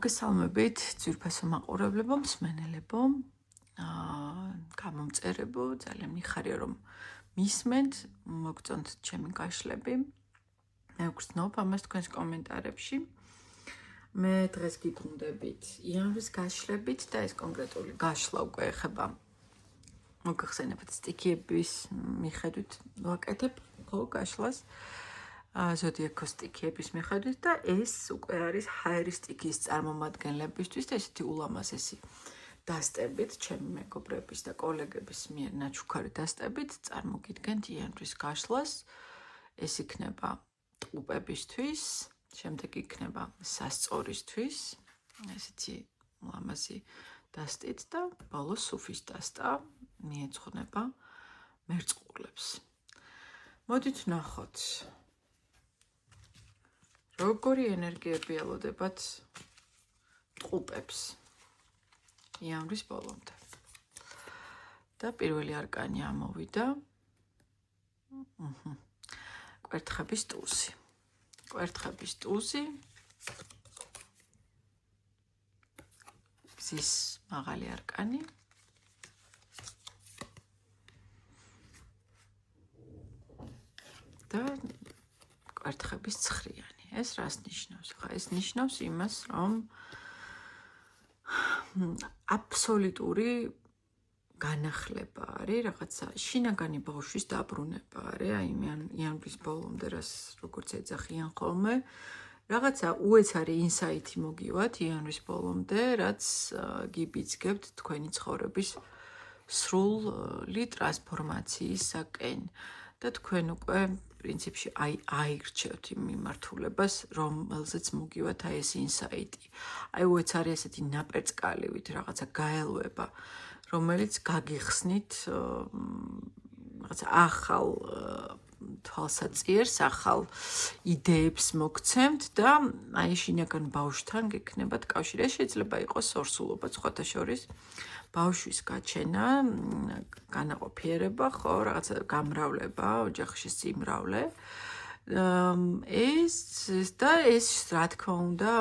მოგესალმებით ძვირფასო მაყურებლებო, მსმენელებო, გამომწერებო, ძალიან მიხარია რომ მისმენთ, მოგწონთ ჩემი გაშლები. მე ვგრძნობ ამას თქვენს კომენტარებში. მე დღეს გიბრუნდებით იანვრის გაშლებით და ეს კონკრეტული გაშლა უკვე ეხება მოგახსენებთ სტიქიების მიხედვით ვაკეთებ ხო გაშლას. ზოდიაქოს სტიქიების მიხედვით და ეს უკვე არის ჰაერის სტიქიის წარმომადგენლებისთვის და ესეთი ულამაზესი დასტებით, ჩემი მეგობრების და კოლეგების მიერ ნაჩუქარი დასტებით წარმოგიდგენთ იანვრის გაშლას. ეს იქნება ტყუპებისთვის, შემდეგ იქნება სასწორისთვის, ესეთი ულამაზი დასტით და ბოლოს სუფის დასტა მიეძღვნება მერწყულებს. მოდით ვნახოთ. როგორი ენერგიები ელოდებათ ტყუპებს იანვრის ბოლომდე. და პირველი არკანი ამოვიდა. კვერთხების ტუზი. კვერთხების ტუზი. მზის მაღალი არკანი. და კვერთხების ცხრიანი. ეს რას ნიშნავს? ხა ეს ნიშნავს იმას, რომ აბსოლუტური განახლება არის, რაღაცა შინაგანი ბავშვის დაბრუნება არის, აი იანვრის ბოლომდე რას როგორც ეძახიან ხოლმე, რაღაცა უეცარი ინსაიტი მოგივათ იანვრის ბოლომდე, რაც გიბიძგებთ თქვენი ცხოვრების სრული ტრანსფორმაციისაკენ და თქვენ უკვე პრინციპში აირჩევთ იმ მიმართულებას, რომელზეც მოგივათ აი ეს ინსაიტი. აი უეცარი ესეთი ნაპერწკალივით რაღაცა გაელვება, რომელიც გაგიხსნით რაღაცა ახალ თვალსაჭიერს, ახალ იდეებს მოგცემთ და აი შინაგან ბავშვთან გექნებათ კავშირი. ეს შეიძლება იყოს ორსულობა სხვათა შორის. ბავშვის გაჩენა, განაყოფიერება, ხო, რაღაცა გამრავლება, ოჯახში სიმრავლე. ეს რა თქმა უნდა,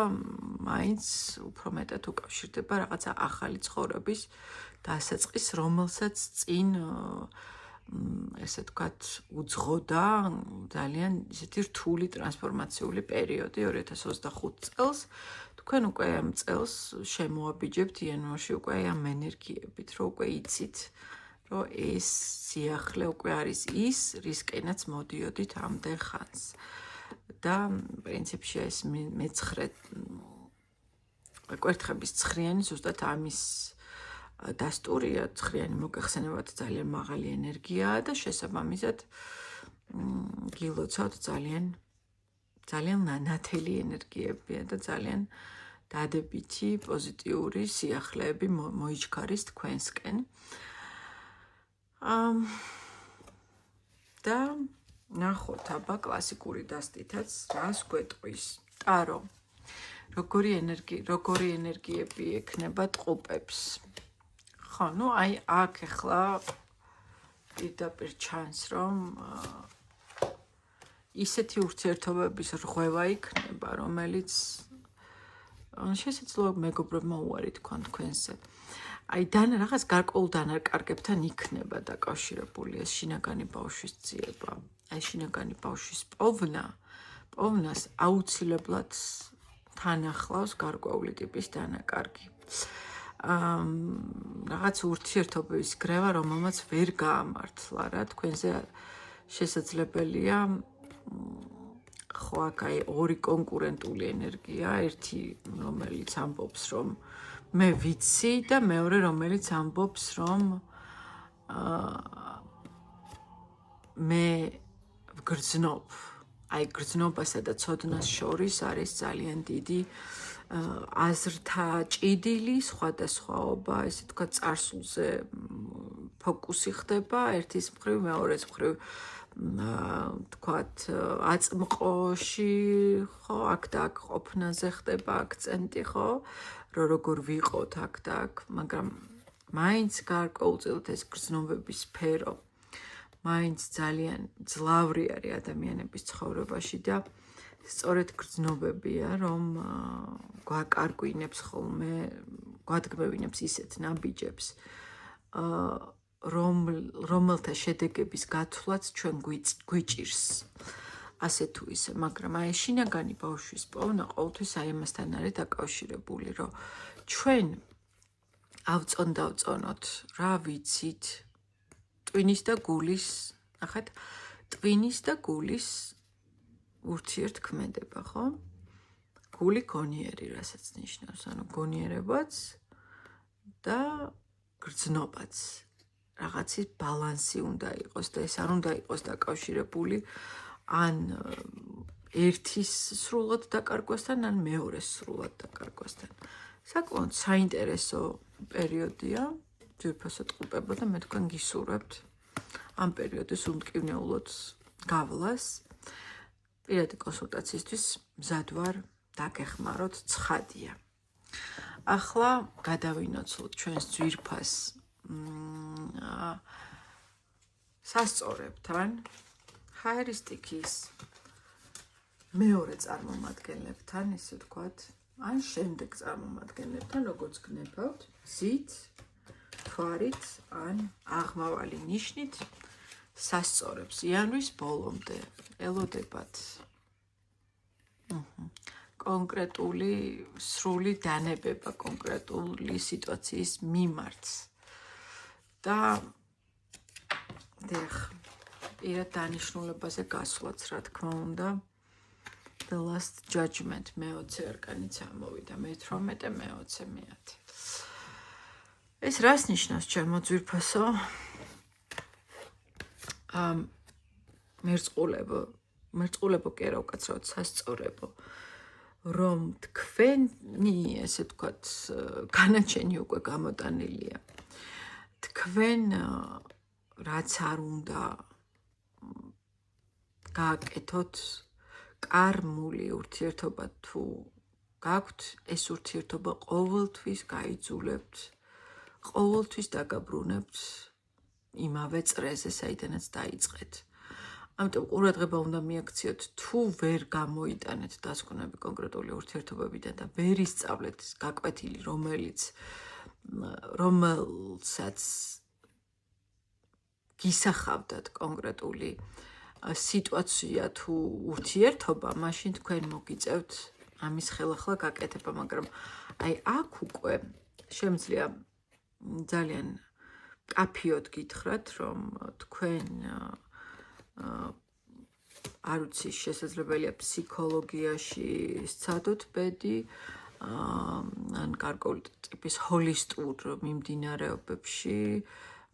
მაინც უფრო მეტად უკავშირდება რაღაცა ახალი ცხოვრების დასაწყის, რომელსაც წინ ესე ვთქვათ, უძღოდა ძალიან ისეთი რთული ტრანსფორმაციული პერიოდი 2025 წელს. თქვენ უკვე ამ წელს შემოაბიჯებთ იანვარში უკვე ამ ენერგიებით, რომ უკვე იცით, რომ ეს სიახლე უკვე არის ის, რისკენაც მოდიოდით ამდენ ხანს. და პრინციპში ეს მეცხრე კვერთხების ცხრიანი ზუსტად ამის დასტურია, ცხრიანი მოგეხსენებათ ძალიან მაღალი ენერგიაა და შესაბამისად გილოცავთ ძალიან ნათელი ენერგიებია და ძალიან დადებითი პოზიტიური სიახლეები მოიჩქარის თქვენსკენ. და ნახოთ აბა კლასიკური დასტითაც რას გვეტყვის. ტარო. როგორი ენერგიები ექნება ტყუპებს. ხო, ნუ აი აქ ახლა პირდაპირ ჩანს, რომ ისეთი ურთიერთობების რღვევა იქნება, რომელიც შესაძლოა მეგობრებმა უარი თქვან თქვენზე. აი რაღაც გარკვეულ დანაკარგებთან იქნება დაკავშირებული ეს შინაგანი ბავშვის ძიება. აი შინაგანი ბავშვის პოვნას აუცილებლად თან ახლავს გარკვეული ტიპის დანაკარგი. რაღაც ურთიერთობების გრევა, რომელმაც ვერ გაამართლა რა, თქვენზე შესაძლებელია ხო აქ აი ორი კონკურენტული ენერგია, ერთი რომელიც ამბობს, რომ მე ვიცი და მეორე რომელიც ამბობს, რომ მე ვგრძნობ. აი გრძნობასა და ცოდნას შორის არის ძალიან დიდი აზრთა ჭიდილი, სხვადასხვაობა, ესე თქვა წარსულზე ფოკუსი ხდება, ერთის მხრივ, მეორეს მხრივ თქვათ აწმყოში, ხო, აქ და აქ ყოფნაზე ხდება აქცენტი, ხო, რომ როგორ ვიყოთ აქ და აქ, მაგრამ მაინც გარკვეულწილად ეს გრძნობების სფერო მაინც ძალიან ძლავრი არის ადამიანების ცხოვრებაში და სწორედ გრძნობებია, რომ გვაკარგვინებს ხოლმე, გვადგმევინებს ისეთ ნაბიჯებს, რომელთა შედეგების გაცვლაც ჩვენ გვიჭირს. ასე თუ ისე, მაგრამ აი შინაგანი ბავშვის პოვნა ყოველთვის აი ამასთან არის დაკავშირებული, რომ ჩვენ ავწონდავწონოთ, რა ვიცით, ტვინის და გულის, ნახეთ, ტვინის და გულის ურთიერთქმედება, ხო? გული გონიერი, რასაც ნიშნავს, ანუ გონიერებაც და გრძნობაც. რაღაცის ბალანსი უნდა იყოს და ეს არ უნდა იყოს დაკავშირებული ან ერთის სრულად დაკარგვასთან, ან მეორეს სრულად დაკარგვასთან. საკმაოდ საინტერესო პერიოდია, ძვირფასო ტყუპებო და მე თქვენ გისურვებთ ამ პერიოდის უმტკივნეულოდ გავლას. პირადი კონსულტაციისთვის მზად ვარ, დაგეხმაროთ, ცხადია. ახლა გადავინოცვლოთ ჩვენს ძვირფას სასწორებთან, ჰაერისტიკის მეორე წარმომადგენლებთან, ისე ვთქვათ, ან შემდეგ წარმომადგენლებთან, როგორც გნებავთ, გზით, თვარით, ან აღმავალი ნიშნით სასწორებს იანვრის ბოლომდე ელოდებათ კონკრეტული სრული დანებება კონკრეტული სიტუაციის მიმართს და პირად დანიშნულებაზე გასვლაც, რა თქმა უნდა, The Last Judgment მე-20 არკანიც ამოვიდა, მე-18, მე-20, მე-10. ეს რას ნიშნავს, ჩემო ძვირფასო? მერწყულებო კი არა, უკაცრავად სასწორებო, რომ თქვენი, ესე ვთქვათ, განაჩენი უკვე გამოტანილია. თქვენ რაც არ უნდა გააკეთოთ, კარმული ურთიერთობა თუ გაქვთ, ეს ურთიერთობა ყოველთვის გაიძულებთ, ყოველთვის დაგაბრუნებთ იმავე წრეზე, საიდანაც დაიწყეთ. ამიტომ ყურადღება უნდა მიაქციოთ, თუ ვერ გამოიტანეთ დასკვნები კონკრეტული ურთიერთობებიდან და ვერ ისწავლეთ გაკვეთილი, რომელსაც გისახავდათ კონკრეტული სიტუაცია თუ ურთიერთობა, მაშინ თქვენ მოგიწევთ ამის ხელახლა გაკეთება, მაგრამ აი აქ უკვე შემიძლია ძალიან კაფიოდ გითხრათ, რომ თქვენ არ ვიცი, შესაძლებელია ფსიქოლოგიაში სცადოთ ბედი, ან გარკვეული ტიპის ჰოლისტურ მიმდინარეობებში,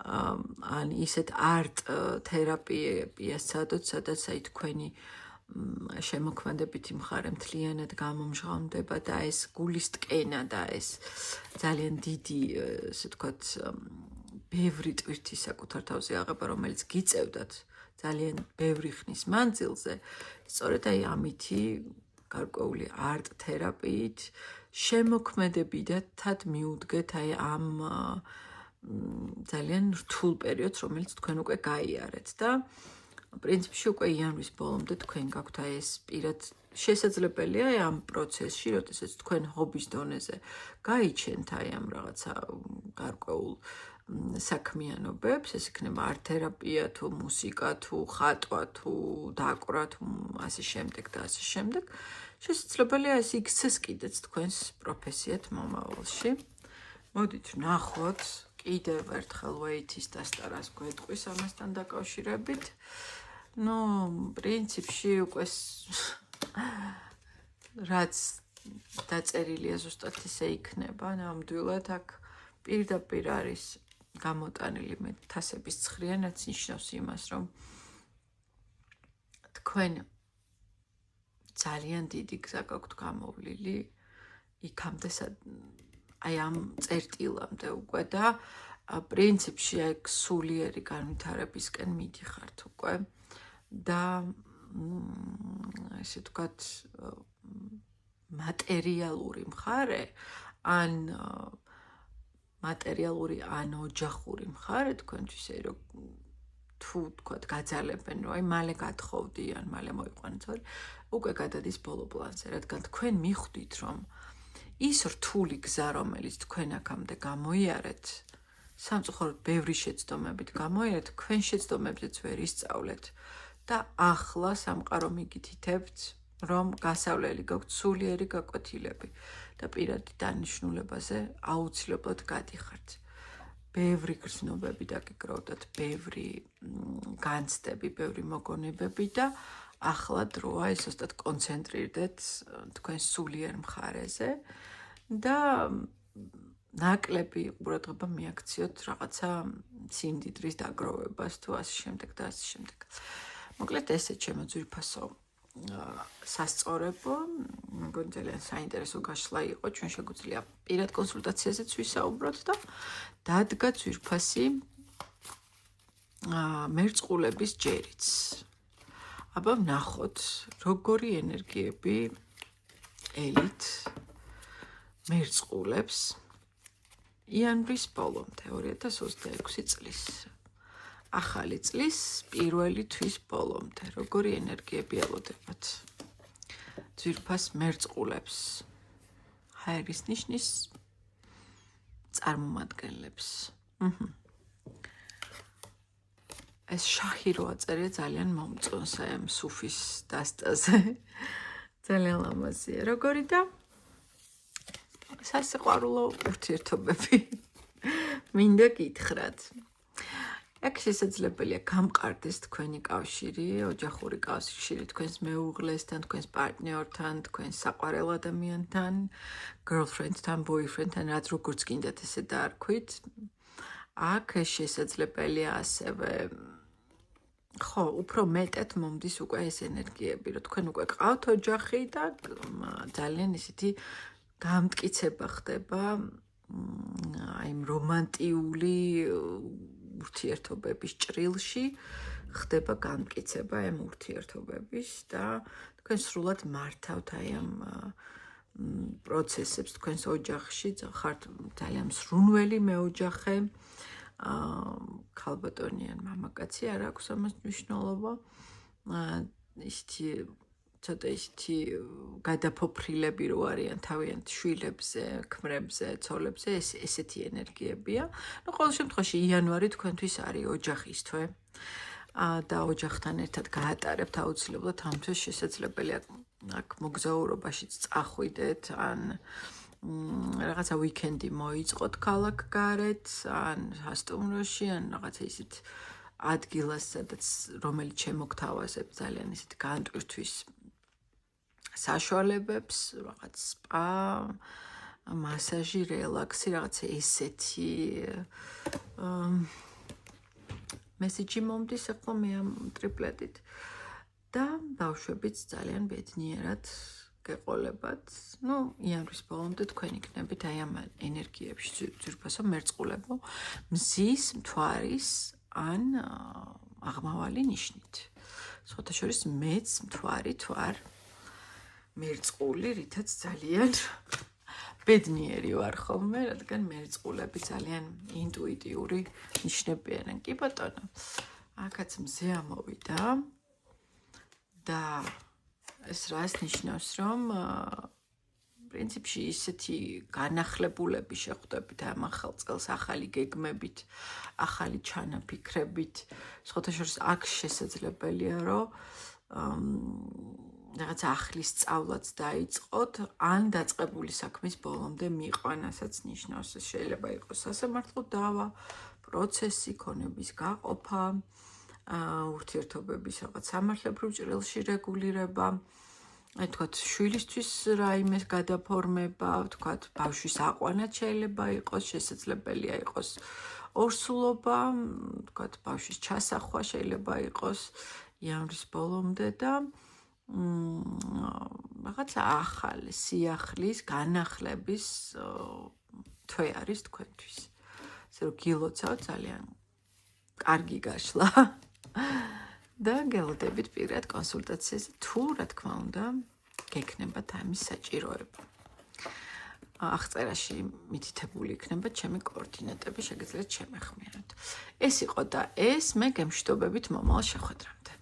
ან ისეთ არტ თერაპიას სცადოთ, სადაც აი თქვენი შემოქმედებითი მხარე მთლიანად გამომჟღავნდება და ეს გულის ტკენა და ეს ძალიან დიდი, ესე ვთქვათ, ბევრი ტვირთი საკუთარ თავზე აღება, რომელიც გიწევდათ ძალიან ბევრი ხნის მანძილზე, სწორედ აი ამითი გარკვეული არტ თერაპიით შემოქმედებითად მიუდგეთ აი ამ ძალიან რთულ პერიოდს, რომელიც თქვენ უკვე გაიარეთ და პრინციპში უკვე იანვრის ბოლომდე თქვენ გაქვთ აი ეს პირად შესაძლებელია აი ამ პროცესში, როდესაც თქვენ ჰობის დონეზე გაიჩენთ აი ამ რაღაცა გარკვეულ საქმიანობებს, ეს იქნება არტ თერაპია თუ მუსიკა თუ ხატვა თუ დაკვრა თუ ასე შემდეგ და ასე შემდეგ. შესაძლებელია ეს იქცეს კიდეც თქვენს პროფესიად მომავალში. მოდით ვნახოთ კიდევ ერთხელ ვეითის დასტარას გვეტყვის ამასთან დაკავშირებით. ნუ პრინციპში უკვე რაც დაწერილია ზუსტად ისე იქნება, ნამდვილად აქ პირდაპირ არის გამოტანილი მეთასების ცხრიანაც ნიშნავს იმას, რომ თქვენ ძალიან დიდი გზა გაქვთ გამოვლილი იქამდე აი ამ წერტილამდე უკვე და პრინციპში აი სულიერი განვითარებისკენ მიდიხართ უკვე და ესე ვთქვათ მატერიალური მხარე ან მატერიალური ან ოჯახური მხარე თქვენთვის რომ თუ თქვათ გაძალებენ, რომ აი მალე გათხოვდი ან მალე მოიყვანეთ, უკვე გადადის ბოლო პლანზე, რადგან თქვენ მიხვდით, რომ ის რთული გზა, რომელიც თქვენ აქამდე გამოიარეთ, სამწუხაროდ ბევრი შეცდომებით გამოიარეთ, თქვენ შეცდომებზეც ვერ ისწავლეთ და ახლა სამყარო მიგითითებთ, რომ გასავლელი გაქვთ სულიერი გაკვეთილები და პირადი დანიშნულებაზე აუცილებლად გადიხართ. ბევრი გრძნობები დაგეგროვდათ, ბევრი განცდები, ბევრი მოგონებები და ახლა დროა ის ზუსტად კონცენტრირდეთ თქვენ სულიერ მხარეზე და ნაკლები ყურადღება მიაქციოთ რაღაცა სიმდიდრის დაგროვებას თუ ასე შემდეგ და ასე შემდეგ. მოკლედ ესე ჩემო ძვირფასო სასწორებო, მეგონი ძალიან საინტერესო გაშლა იყო, ჩვენ შეგვიძლია პირად კონსულტაციაზეც ვისაუბროთ და დადგა ძვირფასი მერწყულების ჯერიც. აბა ვნახოთ, როგორი ენერგიები ელით მერწყულებს იანვრის ბოლომდე 2026 წლის. ახალი წლის პირველი თვის ბოლომდე, როგორი ენერგიები ელოდებათ ძვირფას მერწყულებს, ჰაერის ნიშნის წარმომადგენლებს. ეს შაჰი რო აწერია ძალიან მომწონს აი ამ სუფის დასტაზე. ძალიან ლამაზია. როგორი და სასიყვარულო ურთიერთობები მინდა გითხრათ. აქ შესაძლებელია გამყარდეს თქვენი კავშირი, ოჯახური კავშირი თქვენს მეუღლესთან, თქვენს პარტნიორთან, თქვენს საყვარელ ადამიანთან, girlfriend-თან, boyfriend-თან, რაც როგორც გინდათ ესე დაარქვით. აქ შესაძლებელია ასევე ხო, უფრო მეტად მომდის უკვე ეს ენერგიები, რომ თქვენ უკვე ყავთ ოჯახი და ძალიან ისეთი გამტკიცება ხდება აი რომანტიული ურთიერთობების ჭრილში ხდება გამტკიცება ამ ურთიერთობების და თქვენ სრულად მართავთ აი ამ პროცესებს თქვენს ოჯახში, ხართ ძალიან მსრუნველი მეოჯახე, ქალბატონი ან მამაკაცი არ აქვს ამას მნიშვნელობა. ისეთი ცოტა ისეთი გადაფოფრილები რო არიან თავიანთ შვილებზე, ქმრებზე, ცოლებზე, ესეთი ენერგიებია. ნუ ყოველ შემთხვევაში იანვარი თქვენთვის არის ოჯახის თვე და ოჯახთან ერთად გაატარებთ აუცილებლად ამ თვეს შესაძლებელია აქ მოგზაურობაშიც წახვიდეთ ან რაღაცა ვიკენდი მოიწყოთ ქალაქ გარეთ ან სასტუმროში ან რაღაცა ისეთ ადგილას, სადაც რომელიც შემოგთავაზებს ძალიან ისეთ განტვირთვის საშუალებებს, რაღაც სპა, მასაჟი, რელაქსი, რაღაცა ესეთი მესიჯი მომდის ახლა მე ამ ტრიპლეტით და ბავშვებიც ძალიან ბედნიერად გეყოლებათ. ნუ იანვრის ბოლომდე თქვენ იქნებით აი ამ ენერგიებში ძვირფასო მერწყულებო მზის, მთვარის ან აღმავალი ნიშნით. სხვათა შორის მეც მთვარი თვარ მერწყული, რითაც ძალიან ბედნიერი ვარ ხოლმე, რადგან მერწყულები ძალიან ინტუიტიური ნიშნები არიან. კი ბატონო, აქაც მზე ამოვიდა და ეს რას ნიშნავს, რომ პრინციპში ისეთი განახლებულები შეხვდებით ამ ახალ წელს, ახალი გეგმებით, ახალი ჩანაფიქრებით. სხვათა შორის აქ შესაძლებელია, რომ რაღაც ახლის სწავლაც დაიწყოთ, ან დაწყებული საქმის ბოლომდე მიიყვანასაც ნიშნავს. ეს შეიძლება იყოს სასამართლო დავა, პროცესი, ქონების გაყოფა, ურთიერთობების რაღაც სამართლებრივ ჭრილში რეგულირება, თქვათ შვილისთვის რაიმეს გადაფორმება, თქვათ ბავშვის აყვანაც შეიძლება იყოს, შესაძლებელია იყოს ორსულობა, თქვათ ბავშვის ჩასახვა შეიძლება იყოს იანვრის ბოლომდე და რაღაცა ახალი სიახლის განახლების თვე არის თქვენთვის. ასე რომ გილოცავ ძალიან კარგი გაშლა და გელოდებით პირად კონსულტაციაზე თუ რა თქმა უნდა გექნებათ ამის საჭიროება. აღწერაში მითითებული იქნება ჩემი კოორდინატები, შეგიძლიათ შემეხმიანოთ. ეს იყო და ეს მე გემშვიდობებით მომავალ შეხვედრამდე.